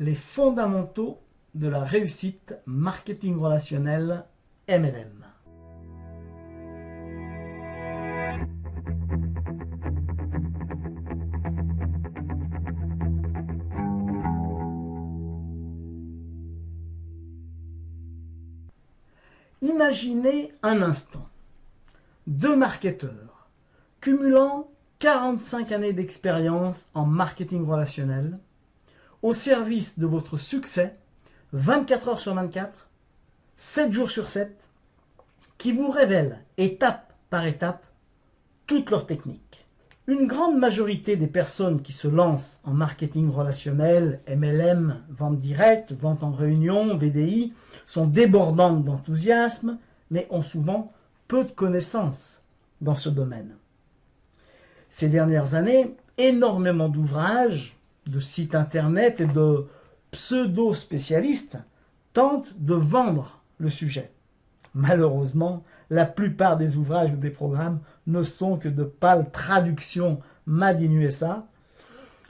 Les fondamentaux de la réussite marketing relationnel MLM. Imaginez un instant deux marketeurs cumulant 45 années d'expérience en marketing relationnel au service de votre succès 24 heures sur 24, 7 jours sur 7, qui vous révèlent étape par étape toutes leurs techniques. Une grande majorité des personnes qui se lancent en marketing relationnel, MLM, vente directe, vente en réunion, VDI, sont débordantes d'enthousiasme, mais ont souvent peu de connaissances dans ce domaine. Ces dernières années, énormément d'ouvrages, de sites internet et de pseudo-spécialistes tentent de vendre le sujet. Malheureusement, la plupart des ouvrages ou des programmes ne sont que de pâles traductions made in USA.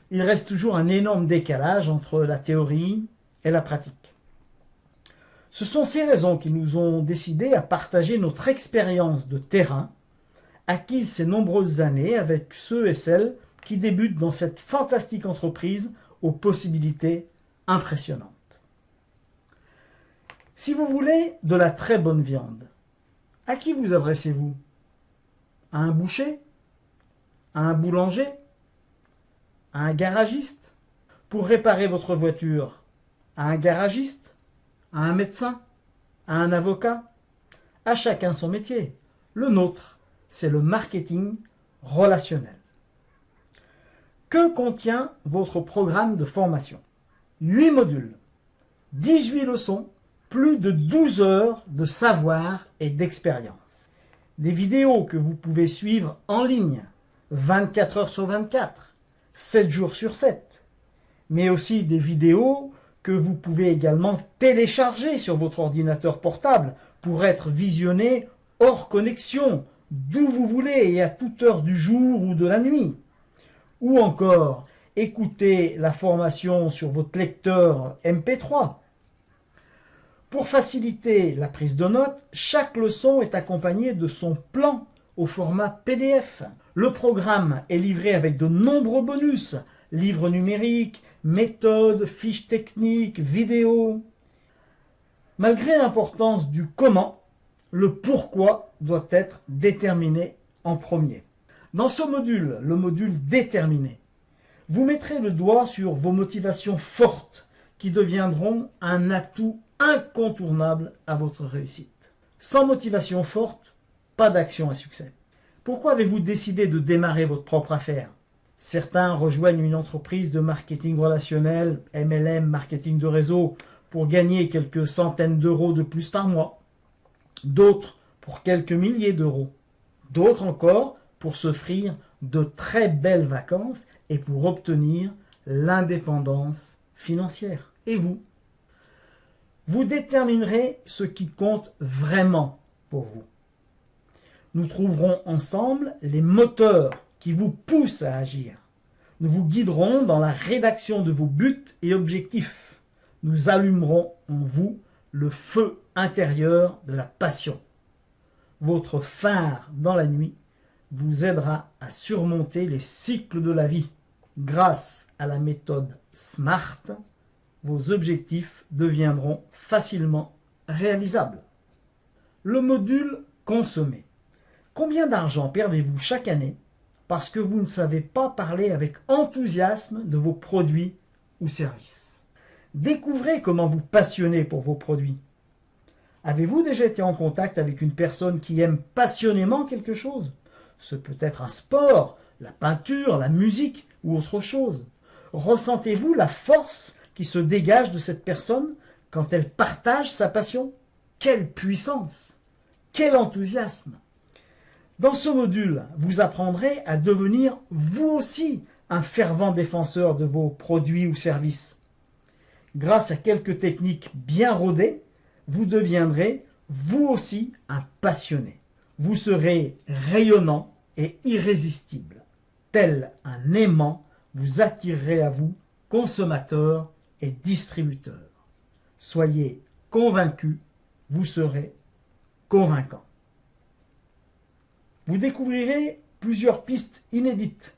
Il reste toujours un énorme décalage entre la théorie et la pratique. Ce sont ces raisons qui nous ont décidé à partager notre expérience de terrain, acquise ces nombreuses années avec ceux et celles qui débutent dans cette fantastique entreprise aux possibilités impressionnantes. Si vous voulez de la très bonne viande, à qui vous adressez-vous? À un boucher? À un boulanger? À un garagiste? Pour réparer votre voiture, à un garagiste? À un médecin? À un avocat? À chacun son métier. Le nôtre, c'est le marketing relationnel. Que contient votre programme de formation? 8 modules, 18 leçons, plus de 12 heures de savoir et d'expérience. Des vidéos que vous pouvez suivre en ligne, 24 heures sur 24, 7 jours sur 7. Mais aussi des vidéos que vous pouvez également télécharger sur votre ordinateur portable pour être visionnées hors connexion, d'où vous voulez et à toute heure du jour ou de la nuit. Ou encore, écouter la formation sur votre lecteur MP3. Pour faciliter la prise de notes, chaque leçon est accompagnée de son plan au format PDF. Le programme est livré avec de nombreux bonus, livres numériques, méthodes, fiches techniques, vidéos. Malgré l'importance du comment, le pourquoi doit être déterminé en premier. Dans ce module, le module déterminé, vous mettrez le doigt sur vos motivations fortes qui deviendront un atout incontournable à votre réussite. Sans motivation forte, pas d'action à succès. Pourquoi avez-vous décidé de démarrer votre propre affaire? Certains rejoignent une entreprise de marketing relationnel, MLM, marketing de réseau, pour gagner quelques centaines d'euros de plus par mois. D'autres pour quelques milliers d'euros. D'autres encore pour s'offrir de très belles vacances et pour obtenir l'indépendance financière. Et vous? Vous déterminerez ce qui compte vraiment pour vous. Nous trouverons ensemble les moteurs qui vous poussent à agir. Nous vous guiderons dans la rédaction de vos buts et objectifs. Nous allumerons en vous le feu intérieur de la passion. Votre phare dans la nuit vous aidera à surmonter les cycles de la vie. Grâce à la méthode SMART, vos objectifs deviendront facilement réalisables. Le module consommer. Combien d'argent perdez-vous chaque année parce que vous ne savez pas parler avec enthousiasme de vos produits ou services? Découvrez comment vous passionnez pour vos produits. Avez-vous déjà été en contact avec une personne qui aime passionnément quelque chose? Ce peut être un sport, la peinture, la musique ou autre chose. Ressentez-vous la force qui se dégage de cette personne quand elle partage sa passion? Quelle puissance! Quel enthousiasme! Dans ce module, vous apprendrez à devenir vous aussi un fervent défenseur de vos produits ou services. Grâce à quelques techniques bien rodées, vous deviendrez vous aussi un passionné. Vous serez rayonnant et irrésistible. Tel un aimant, vous attirerez à vous consommateurs et distributeur. Soyez convaincus, vous serez convaincant. Vous découvrirez plusieurs pistes inédites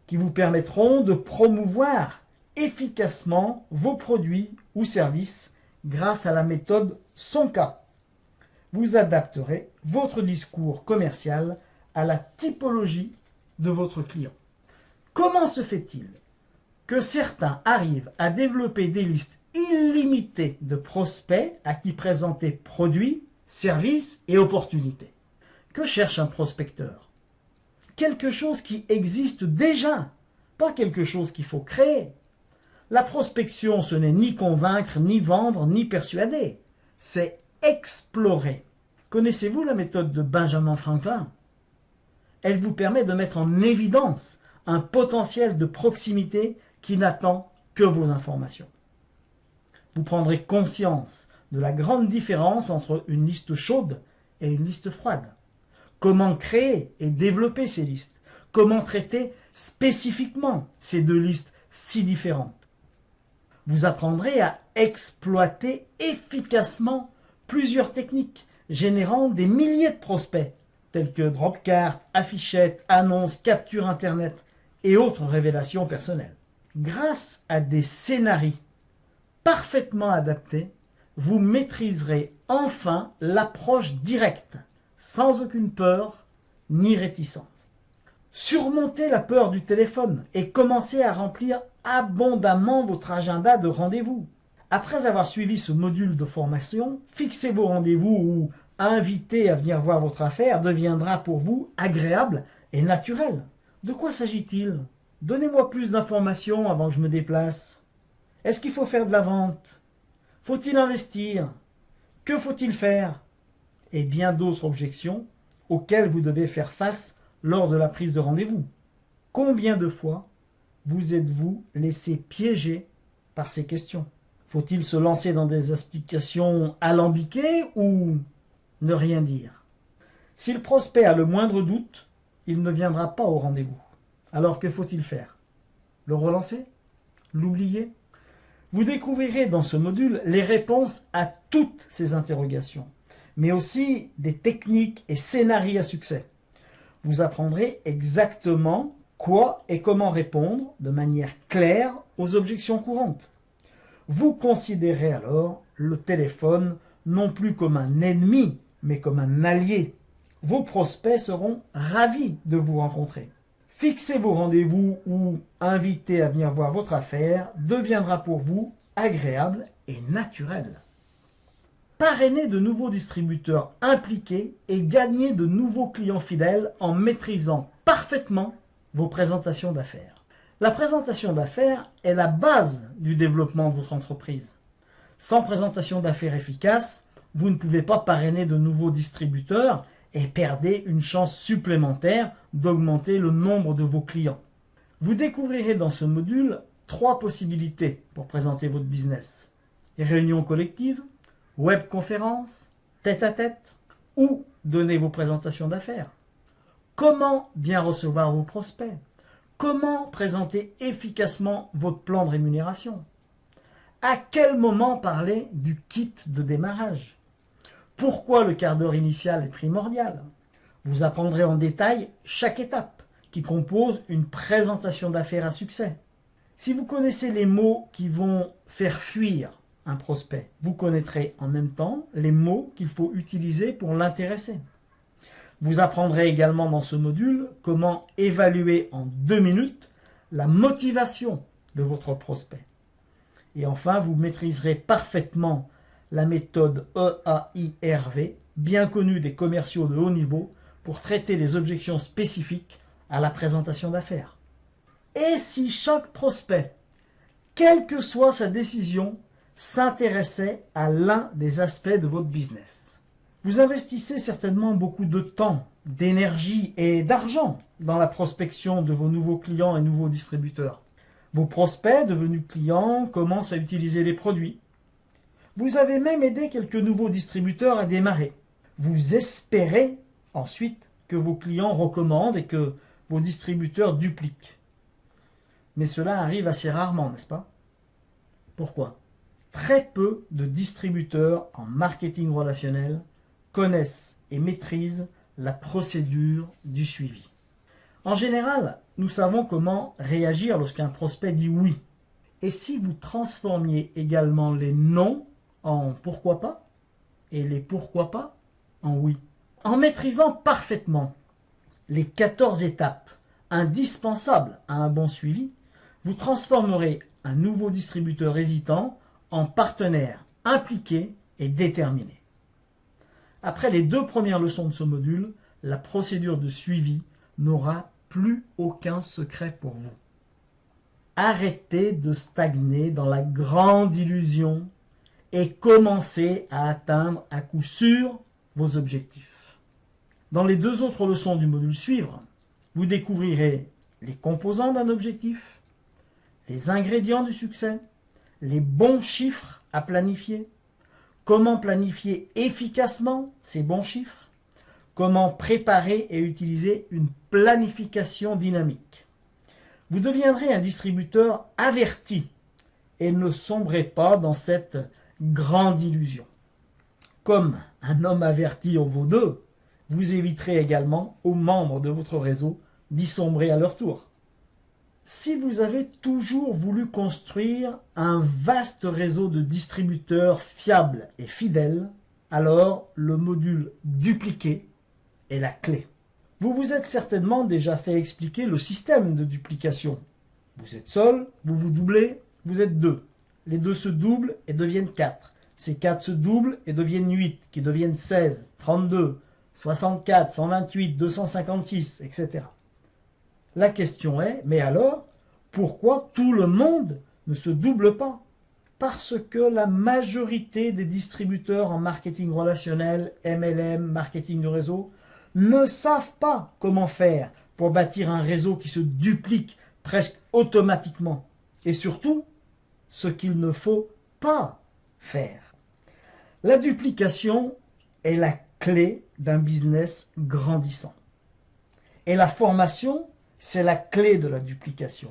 qui vous permettront de promouvoir efficacement vos produits ou services grâce à la méthode SONCA. Vous adapterez votre discours commercial à la typologie de votre client. Comment se fait-il que certains arrivent à développer des listes illimitées de prospects à qui présenter produits, services et opportunités? Que cherche un prospecteur? Quelque chose qui existe déjà, pas quelque chose qu'il faut créer. La prospection, ce n'est ni convaincre, ni vendre, ni persuader. C'est explorer. Connaissez-vous la méthode de Benjamin Franklin? Elle vous permet de mettre en évidence un potentiel de proximité qui n'attend que vos informations. Vous prendrez conscience de la grande différence entre une liste chaude et une liste froide. Comment créer et développer ces listes? Comment traiter spécifiquement ces deux listes si différentes? Vous apprendrez à exploiter efficacement plusieurs techniques générant des milliers de prospects, tels que Dropcart, affichettes, annonces, capture Internet et autres révélations personnelles. Grâce à des scénarios parfaitement adaptés, vous maîtriserez enfin l'approche directe, sans aucune peur ni réticence. Surmontez la peur du téléphone et commencez à remplir abondamment votre agenda de rendez-vous. Après avoir suivi ce module de formation, fixez vos rendez-vous ou inviter à venir voir votre affaire deviendra pour vous agréable et naturel. De quoi s'agit-il? Donnez-moi plus d'informations avant que je me déplace. Est-ce qu'il faut faire de la vente? Faut-il investir? Que faut-il faire? Et bien d'autres objections auxquelles vous devez faire face lors de la prise de rendez-vous. Combien de fois vous êtes-vous laissé piéger par ces questions? Faut-il se lancer dans des explications alambiquées ou ne rien dire? Si le prospect a le moindre doute, il ne viendra pas au rendez-vous. Alors que faut-il faire? Le relancer? L'oublier? Vous découvrirez dans ce module les réponses à toutes ces interrogations, mais aussi des techniques et scénarios à succès. Vous apprendrez exactement quoi et comment répondre de manière claire aux objections courantes. Vous considérez alors le téléphone non plus comme un ennemi, mais comme un allié. Vos prospects seront ravis de vous rencontrer. Fixer vos rendez-vous ou inviter à venir voir votre affaire deviendra pour vous agréable et naturel. Parrainer de nouveaux distributeurs impliqués et gagner de nouveaux clients fidèles en maîtrisant parfaitement vos présentations d'affaires. La présentation d'affaires est la base du développement de votre entreprise. Sans présentation d'affaires efficace, vous ne pouvez pas parrainer de nouveaux distributeurs et perdez une chance supplémentaire d'augmenter le nombre de vos clients. Vous découvrirez dans ce module 3 possibilités pour présenter votre business. Réunion collective, webconférence, tête-à-tête ou donner vos présentations d'affaires. Comment bien recevoir vos prospects? Comment présenter efficacement votre plan de rémunération? À quel moment parler du kit de démarrage? Pourquoi le quart d'heure initial est primordial? Vous apprendrez en détail chaque étape qui compose une présentation d'affaires à succès. Si vous connaissez les mots qui vont faire fuir un prospect, vous connaîtrez en même temps les mots qu'il faut utiliser pour l'intéresser. Vous apprendrez également dans ce module comment évaluer en 2 minutes la motivation de votre prospect. Et enfin, vous maîtriserez parfaitement la méthode EAIRV, bien connue des commerciaux de haut niveau, pour traiter les objections spécifiques à la présentation d'affaires. Et si chaque prospect, quelle que soit sa décision, s'intéressait à l'un des aspects de votre business? Vous investissez certainement beaucoup de temps, d'énergie et d'argent dans la prospection de vos nouveaux clients et nouveaux distributeurs. Vos prospects devenus clients commencent à utiliser les produits. Vous avez même aidé quelques nouveaux distributeurs à démarrer. Vous espérez ensuite que vos clients recommandent et que vos distributeurs dupliquent. Mais cela arrive assez rarement, n'est-ce pas? Pourquoi? Très peu de distributeurs en marketing relationnel connaissent et maîtrisent la procédure du suivi. En général, nous savons comment réagir lorsqu'un prospect dit oui. Et si vous transformiez également les non en pourquoi pas et les pourquoi pas en oui? En maîtrisant parfaitement les 14 étapes indispensables à un bon suivi, vous transformerez un nouveau distributeur hésitant en partenaire impliqué et déterminé. Après les 2 premières leçons de ce module, la procédure de suivi n'aura plus aucun secret pour vous. Arrêtez de stagner dans la grande illusion et commencez à atteindre à coup sûr vos objectifs. Dans les 2 autres leçons du module suivre, vous découvrirez les composants d'un objectif, les ingrédients du succès, les bons chiffres à planifier, comment planifier efficacement ces bons chiffres, comment préparer et utiliser une planification dynamique. Vous deviendrez un distributeur averti et ne sombrez pas dans cette grande illusion. Comme un homme averti en vaut 2, vous éviterez également aux membres de votre réseau d'y sombrer à leur tour. Si vous avez toujours voulu construire un vaste réseau de distributeurs fiables et fidèles, alors le module dupliquer est la clé. Vous vous êtes certainement déjà fait expliquer le système de duplication. Vous êtes seul, vous vous doublez, vous êtes 2. Les 2 se doublent et deviennent 4. Ces 4 se doublent et deviennent 8, qui deviennent 16, 32, 64, 128, 256, etc. La question est, mais alors, pourquoi tout le monde ne se double pas? Parce que la majorité des distributeurs en marketing relationnel, MLM, marketing de réseau, ne savent pas comment faire pour bâtir un réseau qui se duplique presque automatiquement. Et surtout, ce qu'il ne faut pas faire. La duplication est la clé d'un business grandissant. Et la formation, c'est la clé de la duplication.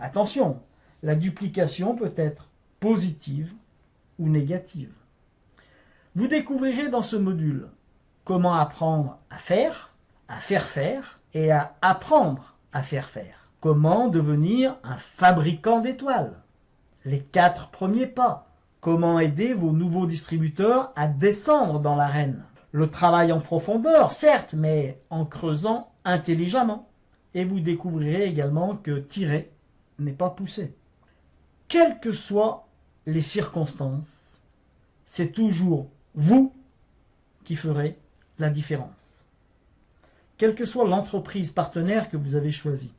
Attention, la duplication peut être positive ou négative. Vous découvrirez dans ce module comment apprendre à faire et à apprendre à faire faire. Comment devenir un fabricant d'étoiles. Les 4 premiers pas. Comment aider vos nouveaux distributeurs à descendre dans l'arène. Le travail en profondeur, certes, mais en creusant intelligemment. Et vous découvrirez également que tirer n'est pas pousser. Quelles que soient les circonstances, c'est toujours vous qui ferez la différence. Quelle que soit l'entreprise partenaire que vous avez choisie.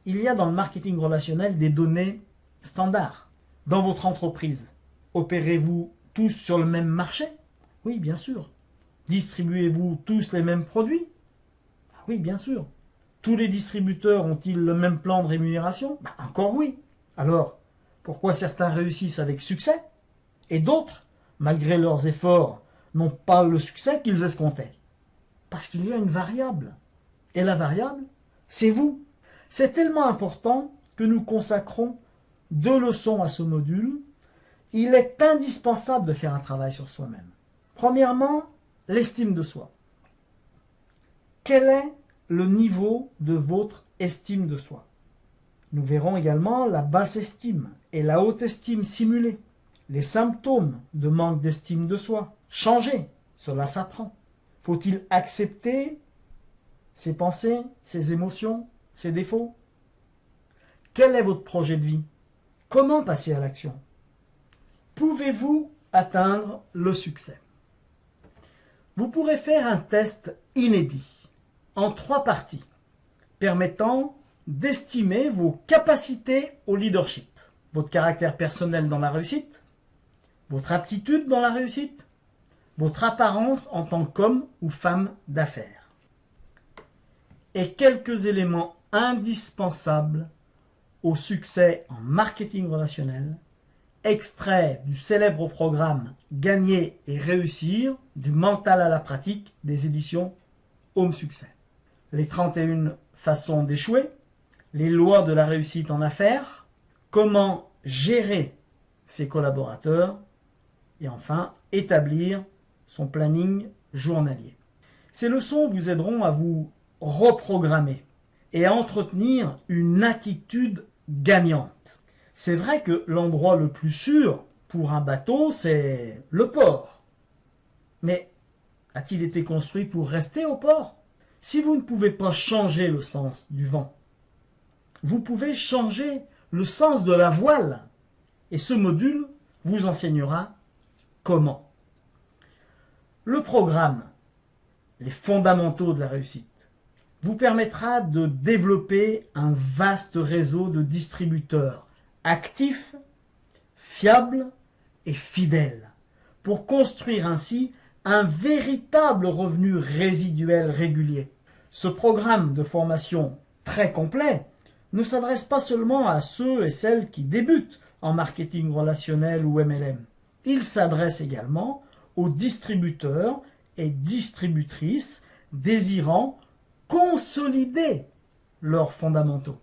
Il y a dans le marketing relationnel des données standards. Dans votre entreprise, opérez-vous tous sur le même marché? Oui, bien sûr. Distribuez-vous tous les mêmes produits? Oui, bien sûr. Tous les distributeurs ont-ils le même plan de rémunération? Encore oui. Alors, pourquoi certains réussissent avec succès et d'autres, malgré leurs efforts, n'ont pas le succès qu'ils escomptaient? Parce qu'il y a une variable. Et la variable, c'est vous. C'est tellement important que nous consacrons 2 leçons à ce module. Il est indispensable de faire un travail sur soi-même. Premièrement, l'estime de soi. Quel est le niveau de votre estime de soi? Nous verrons également la basse estime et la haute estime simulée. Les symptômes de manque d'estime de soi. Changer, cela s'apprend. Faut-il accepter ses pensées, ses émotions, ses défauts? Quel est votre projet de vie? Comment passer à l'action? Pouvez-vous atteindre le succès? Vous pourrez faire un test inédit en 3 parties permettant d'estimer vos capacités au leadership, votre caractère personnel dans la réussite, votre aptitude dans la réussite, votre apparence en tant qu'homme ou femme d'affaires. Et quelques éléments indispensables au succès en marketing relationnel, extrait du célèbre programme Gagner et réussir, du mental à la pratique des éditions Home Succès. Les 31 façons d'échouer, les lois de la réussite en affaires, comment gérer ses collaborateurs et enfin établir son planning journalier. Ces leçons vous aideront à vous reprogrammer et à entretenir une attitude gagnante. C'est vrai que l'endroit le plus sûr pour un bateau, c'est le port. Mais a-t-il été construit pour rester au port? Si vous ne pouvez pas changer le sens du vent, vous pouvez changer le sens de la voile. Et ce module vous enseignera comment. Le programme, les fondamentaux de la réussite, vous permettra de développer un vaste réseau de distributeurs actifs, fiables et fidèles, pour construire ainsi un véritable revenu résiduel régulier. Ce programme de formation très complet ne s'adresse pas seulement à ceux et celles qui débutent en marketing relationnel ou MLM. Il s'adresse également aux distributeurs et distributrices désirant consolider leurs fondamentaux.